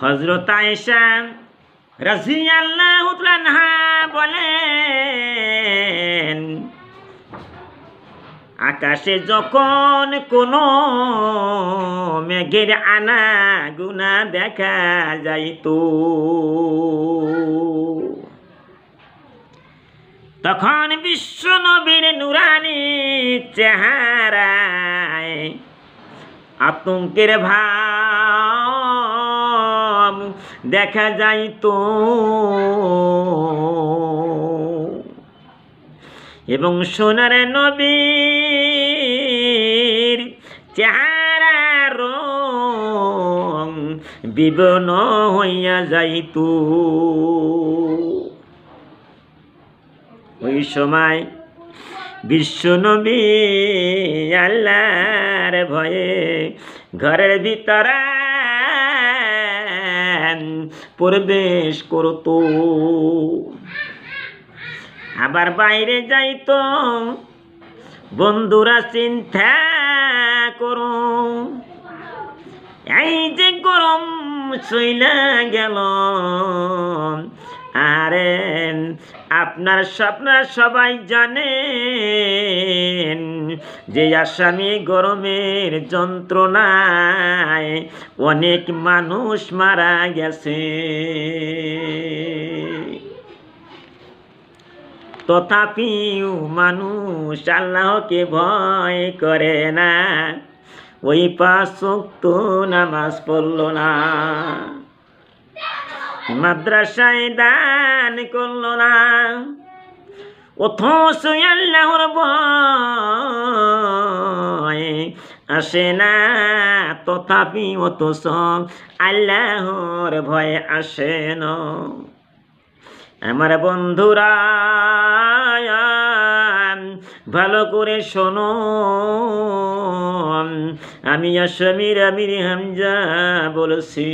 হযরত আয়েশা রাদিয়াল্লাহু আনহা বলেন, আকাশে যখন কোনো মেঘের আনাগোনা দেখা যাইত, তখন বিশ্ব নবীর নুরানি চেহারায় আতঙ্কের ভাব দেখা যাইত এবং সোনার নবীর চেহারার রং বিবর্ণ হইয়া যাইত। ওই সময় বিশ্ব নবী আল্লাহর ভয়ে ঘরের ভিতরে প্রবেশ করত, আবার বাইরে যাইত। বন্ধুরা চিন্তা করো, এই যে গরম চইলা গেল, আরে আপনারা সবাই জানেন যে আসামি গরমের যন্ত্রণায় অনেক মানুষ মারা গেছে, তথাপিও মানুষ আল্লাহকে ভয় করে না, ওই 5 ওয়াক্ত নামাজ পড়ল না, মাদ্রাসায় দান করল না, অথচ আল্লাহর ভয় আসে না, তথাপি অথচ আল্লাহর ভয় আসে না। আমার বন্ধুরা ভালো করে শোনো, আমি আসামির আমির হামজা বলছি।